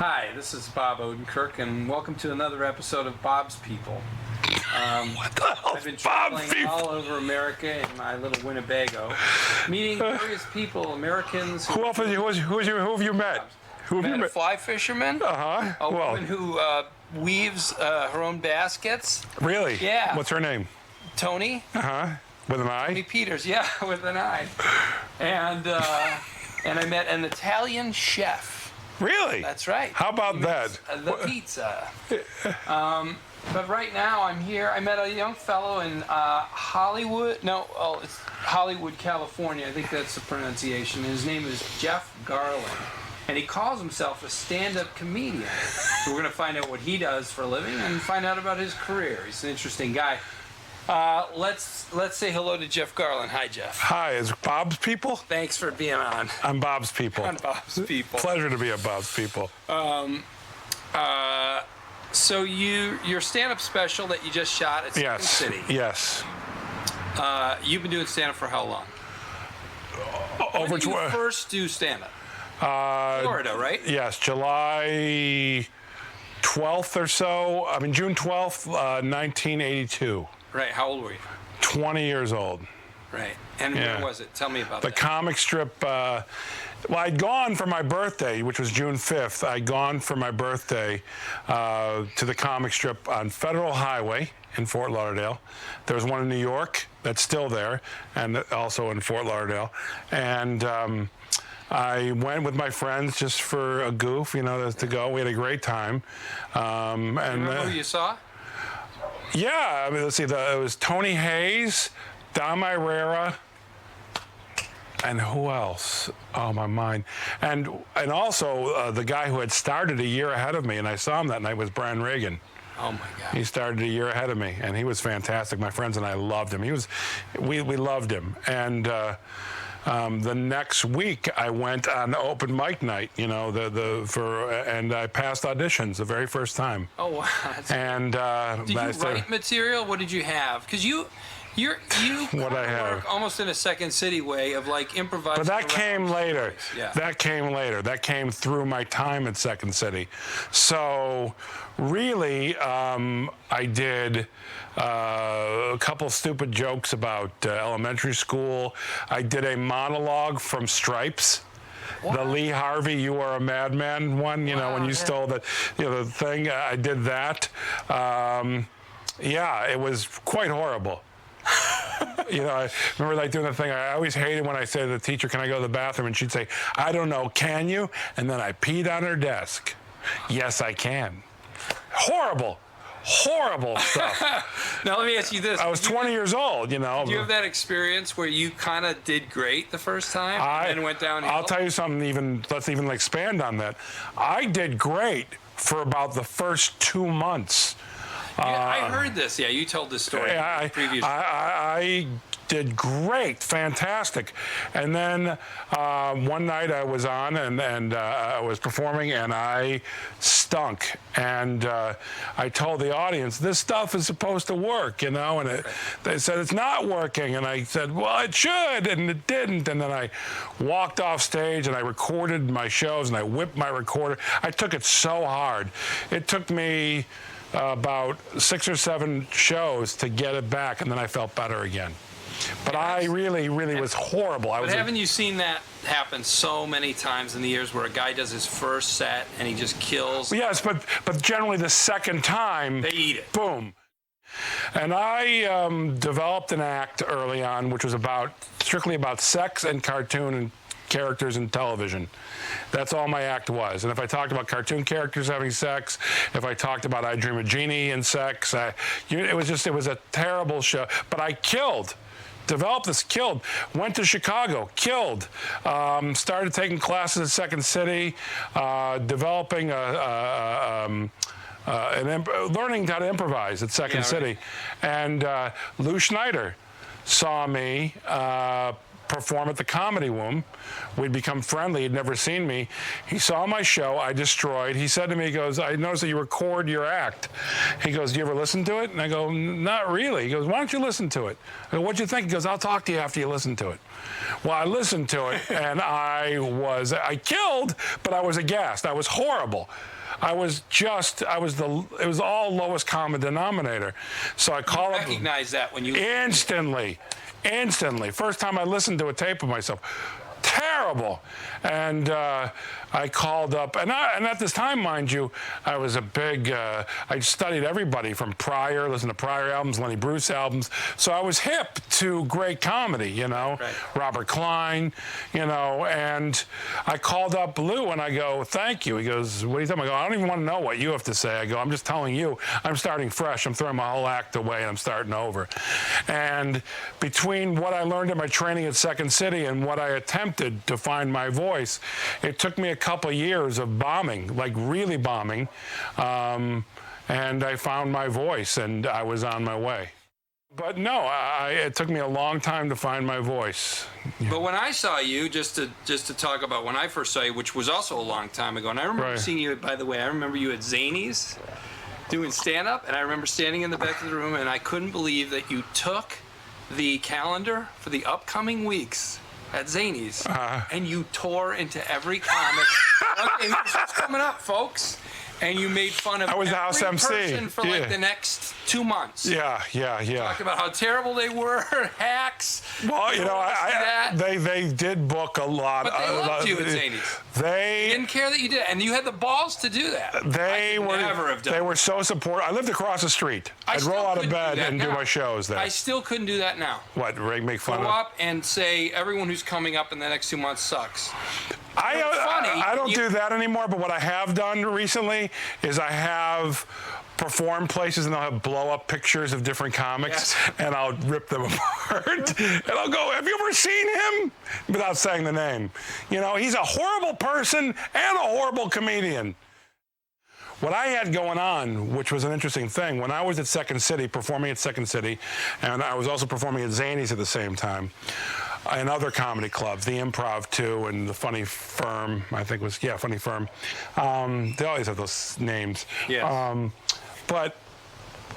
Hi, this is Bob Odenkirk, and welcome to another episode of Bob's People. What the hell? I've been traveling all over America in my little Winnebago, meeting various people, Americans. Who have you met? Who have you Met a met? fly fisherman. A woman who weaves her own baskets. Really? Yeah. What's her name? Tony. With an I? Tony Peters. Yeah, with an I. And I met an Italian chef. Really? That's right. How about He that? makes, the pizza. But right now I'm here. I met a young fellow in Hollywood. No, it's Hollywood, California. I think that's the pronunciation. His name is Jeff Garlin. And he calls himself a stand-up comedian. So we're going to find out what he does for a living and find out about his career. He's an interesting guy. Let's say hello to Jeff Garlin. Hi, Jeff. Hi, is Bob's People? Thanks for being on. I'm Bob's People. On Bob's People. Pleasure to be at Bob's People. So your stand-up special that you just shot at Second City. Yes. You've been doing stand-up for how long? Over when did you first do stand-up? Florida, right? Yes, July 12th or so. I mean, June 12th, 1982. Right. How old were you? 20 years old. Right. And where was it? Tell me about the comic strip. Well, I'd gone for my birthday, which was June 5th. I'd gone for my birthday to the comic strip on Federal Highway in Fort Lauderdale. There was one in New York that's still there, and also in Fort Lauderdale. And I went with my friends just for a goof, to go. We had a great time. And remember who you saw? Yeah, I mean, let's see. It was Tony Hayes, Dom Irrera, and who else? Oh, my mind. And also the guy who had started a year ahead of me, and I saw him that night, was Brian Reagan. Oh my God. He started a year ahead of me, and he was fantastic. My friends and I loved him. We loved him. And the next week I went on open mic night, and I passed auditions the very first time. Oh wow. And did you write material? What did you have? Because you what I have work almost in a Second City way of like improvising. But that came later. Yeah. That came later. That came through my time at Second City. So really, I did a couple stupid jokes about elementary school. I did a monologue from Stripes. What? The Lee Harvey "You Are a Madman" one. When you stole the thing. I did that. It was quite horrible. I remember doing the thing. I always hated when I say to the teacher, "Can I go to the bathroom?" And she'd say, "I don't know, can you?" And then I peed on her desk. Yes, I can. Horrible stuff. Now let me ask you this. I was 20 years old, Do you have that experience where you kind of did great the first time and then went downhill? I'll tell you something, let's even expand on that. I did great for about the first 2 months. I heard this. Yeah, you told this story previously. I did great, fantastic. And then one night I was on and I was performing and I stunk. And I told the audience, this stuff is supposed to work, and they said, it's not working. And I said, well, it should, and it didn't. And then I walked off stage and I recorded my shows and I whipped my recorder. I took it so hard. It took me about 6 or 7 shows to get it back, and then I felt better again. But I really was horrible. But haven't you seen that happen so many times in the years where a guy does his first set and he just kills? Yes, but generally the second time, they eat it. Boom. And I developed an act early on, which was strictly about sex and cartoon and characters in television. That's all my act was. And if I talked about cartoon characters having sex, if I talked about I Dream of Jeannie and sex, it was a terrible show. But I developed this, went to Chicago, started taking classes at Second City, developing learning how to improvise at Second City. And Lou Schneider saw me, perform at the Comedy Room. We'd become friendly. He'd never seen me. He saw my show. I destroyed. He said to me, he goes, I noticed that you record your act. He goes, do you ever listen to it? And I go, not really. He goes, why don't you listen to it? I go, what'd you think? He goes, I'll talk to you after you listen to it. Well, I listened to it, and I killed, but I was aghast. I was horrible. It was all lowest common denominator. So I called up. Recognize that when you Instantly. First time I listened to a tape of myself. Terrible. And I called up, and at this time, mind you, I was a big, I studied everybody from Pryor, listened to Pryor albums, Lenny Bruce albums, so I was hip to great comedy, you know, right. Robert Klein, you know, and I called up Lou and I go, thank you. He goes, what are you talking about? I go, I don't even want to know what you have to say. I go, I'm just telling you, I'm starting fresh. I'm throwing my whole act away and I'm starting over. And between what I learned in my training at Second City and what I attempted to find my voice, it took me a couple years of bombing, like really bombing, and I found my voice and I was on my way. But no, it took me a long time to find my voice. But when I saw you, just to talk about when I first saw you, which was also a long time ago, and I remember seeing you, by the way, I remember you at Zany's doing stand-up, and I remember standing in the back of the room, and I couldn't believe that you took the calendar for the upcoming weeks at Zany's, and you tore into every comic. Okay, here's what's coming up, folks. And you made fun of I was the house every MC. person for like the next 2 months. Yeah. Talked about how terrible they were, hacks. Well, you know, they did book a lot. But they loved you at Zany's. They didn't care that you did it, and you had the balls to do that. They were so supportive. I lived across the street. I'd roll out of bed and do my shows there. I still couldn't do that now. What? Make fun of? Go up and say everyone who's coming up in the next 2 months sucks. I don't do that anymore, but what I have done recently is I have performed places and they'll have blow-up pictures of different comics, and I'll rip them apart. And I'll go, have you ever seen him? Without saying the name. You know, he's a horrible person and a horrible comedian. What I had going on, which was an interesting thing, when I was at Second City, performing at Second City, and I was also performing at Zany's at the same time, and other comedy clubs, the Improv too, and the Funny Firm, I think was, Funny Firm. They always have those names. Yes. But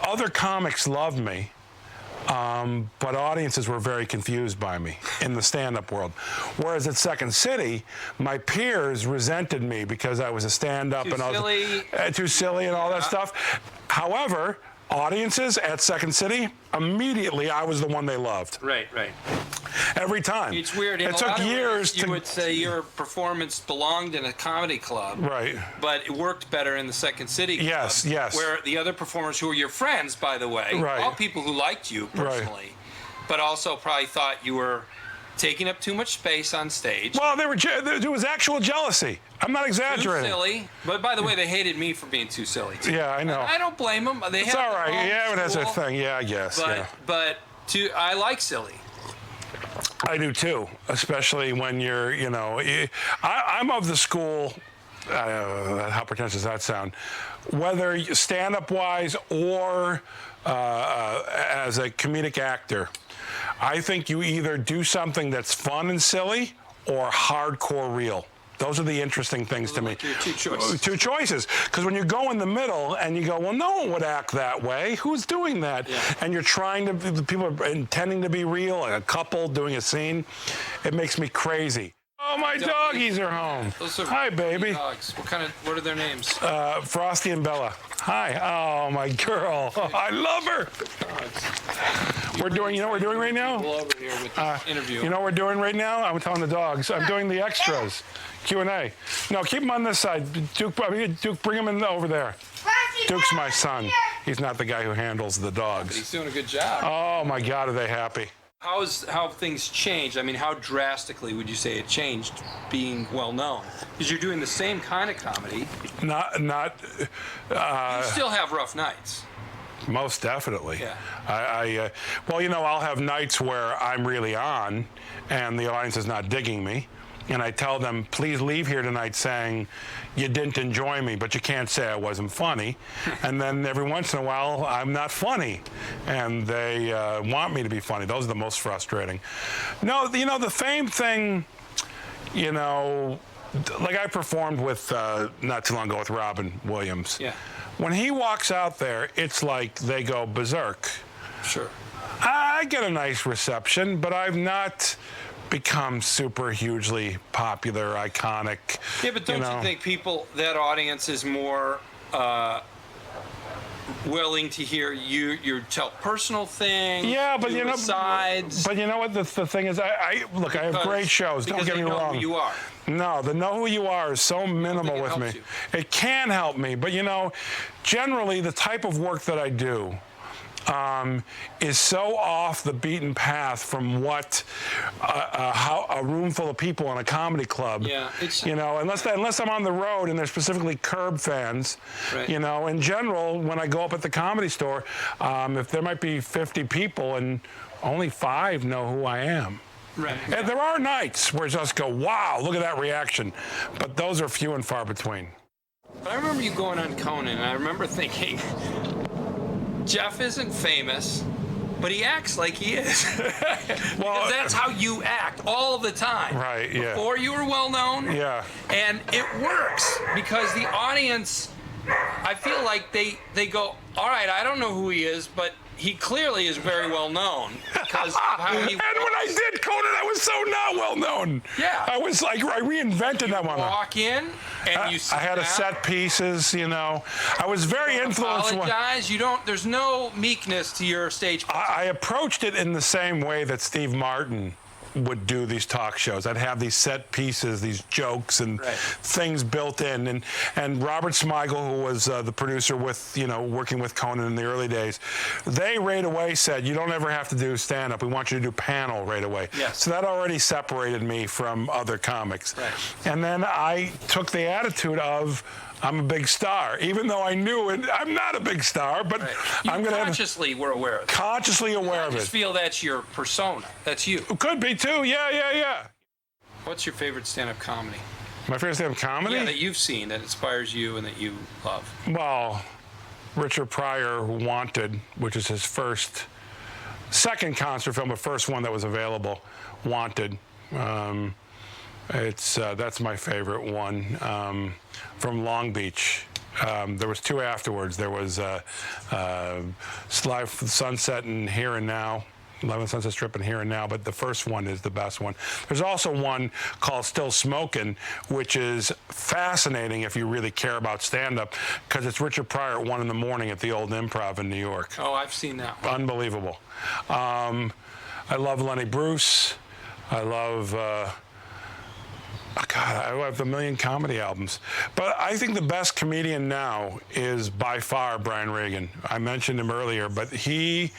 other comics loved me, but audiences were very confused by me in the stand-up world. Whereas at Second City, my peers resented me because I was a stand-up and too silly and all that stuff. However, audiences at Second City, immediately I was the one they loved. Right. Every time. It's weird. It took years you would say your performance belonged in a comedy club. Right. But it worked better in the Second City club. Yes. Where the other performers who were your friends, by the way, all people who liked you personally, but also probably thought you were taking up too much space on stage. Well, there was actual jealousy. I'm not exaggerating. Too silly. But by the way, they hated me for being too silly, too. Yeah, I know. And I don't blame them. It's all right. Yeah, that's a thing. Yeah, I guess. But I like silly. I do too, especially when you're, you know, I'm of the school, how pretentious does that sound, whether stand-up wise or as a comedic actor, I think you either do something that's fun and silly or hardcore real. Those are the interesting things to me. Your two choices. Two choices. Because when you go in the middle and you go, well, no one would act that way. Who's doing that? Yeah. And you're trying to, the people are intending to be real, like a couple doing a scene. It makes me crazy. Oh, my doggies are home. Hi, baby. Dogs. What are their names? Frosty and Bella. Hi. Oh, my girl. Oh, I love her. You know what we're doing right now? Over here with this interview. You know what we're doing right now? I'm telling the dogs. I'm doing the extras. Q&A. No, keep them on this side. Duke, bring him in over there. Duke's my son. He's not the guy who handles the dogs. But he's doing a good job. Oh, my God, are they happy. How have things changed? I mean, how drastically would you say it changed being well-known? Because you're doing the same kind of comedy. You still have rough nights. Most definitely. Yeah. Well, you know, I'll have nights where I'm really on and the audience is not digging me. and I tell them, please leave here tonight saying you didn't enjoy me, but you can't say I wasn't funny. And then every once in a while, I'm not funny, and they want me to be funny. Those are the most frustrating. No, the fame thing, like I performed with, not too long ago, with Robin Williams. Yeah. When he walks out there, it's like they go berserk. Sure. I get a nice reception, but I've not become super hugely popular, iconic. Yeah, but don't you think that audience is more willing to hear you tell personal things? Yeah, but sides. But you know what the thing is? I have great shows. Don't get me wrong. Because they know who you are. No, the know who you are is so minimal with me. It can help me, but generally the type of work that I do is so off the beaten path from what how a room full of people in a comedy club. Yeah, unless I'm on the road and they're specifically Curb fans. Right. In general, when I go up at the Comedy Store, if there might be 50 people and only 5 know who I am. Right. And there are nights where just go, wow, look at that reaction, but those are few and far between. But I remember you going on Conan, and I remember thinking, Jeff isn't famous, but he acts like he is. Because that's how you act all the time. Right, yeah. Before you were well known. Yeah. And it works because the audience, I feel like they go, all right, I don't know who he is, but he clearly is very well known because of how he. And when I did Conan, I was so not well known. Yeah. I was like, I reinvented that one. Walk in and you sit I had down. a set pieces, I was very influenced. Apologize. There's no meekness to your stage. I approached it in the same way that Steve Martin would do these talk shows. I'd have these set pieces, these jokes and things built in. And Robert Smigel, who was the producer with, working with Conan in the early days, they right away said, you don't ever have to do stand-up. We want you to do panel right away. Yes. So that already separated me from other comics. Right. And then I took the attitude of, I'm a big star, even though I knew it. I'm not a big star, but I'm going to consciously were aware of it. Consciously aware of it. I just feel that's your persona. That's you. Could be too. Yeah. What's your favorite stand-up comedy? My favorite stand-up comedy? Yeah, that you've seen, that inspires you and that you love. Well, Richard Pryor, Wanted, which is his second concert film, but first one that was available, Wanted. That's my favorite one. From Long Beach. There was 2 afterwards. There was Live Sunset and Here and Now, 11 Sunset Strip and Here and Now, but the first one is the best one. There's also one called Still Smokin', which is fascinating if you really care about stand-up, because it's Richard Pryor at 1 in the morning at the Old Improv in New York. Oh, I've seen that one. Unbelievable. I love Lenny Bruce. I love... God, I have a million comedy albums. But I think the best comedian now is by far Brian Regan. I mentioned him earlier, but he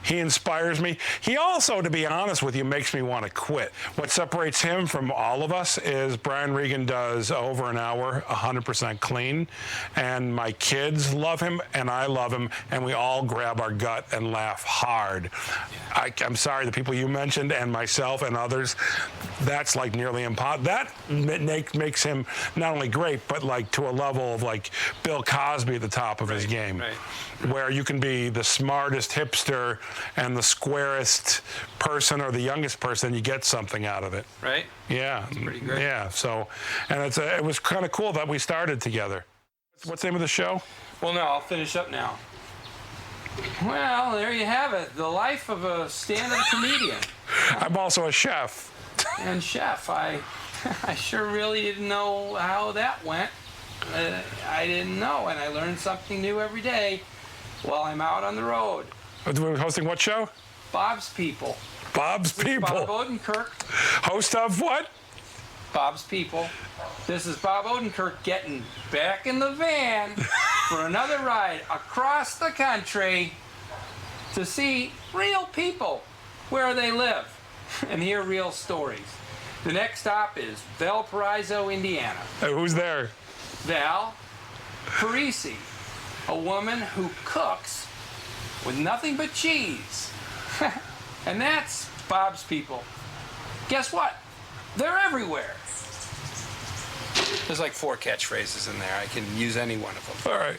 inspires me. He also, to be honest with you, makes me want to quit. What separates him from all of us is Brian Regan does over an hour, 100% clean. And my kids love him, and I love him, and we all grab our gut and laugh hard. I'm sorry, the people you mentioned and myself and others, that's like nearly impossible. That makes him not only great, but like to a level of like Bill Cosby at the top of his game. Right. Where you can be the smartest hipster and the squarest person or the youngest person, you get something out of it. Right? Yeah. That's pretty great. Yeah, so, and it was kind of cool that we started together. What's the name of the show? Well, no, I'll finish up now. Well, there you have it. The life of a stand-up comedian. I'm also a chef. And chef, I sure really didn't know how that went. I didn't know, and I learned something new every day while I'm out on the road. We're hosting what show? Bob's People. Bob's People. Bob Odenkirk. Host of what? Bob's People. This is Bob Odenkirk getting back in the van for another ride across the country to see real people where they live and hear real stories. The next stop is Valparaiso, Indiana. Who's there? Val Parisi, a woman who cooks with nothing but cheese. And that's Bob's People. Guess what? They're everywhere. There's like 4 catchphrases in there. I can use any one of them. All right.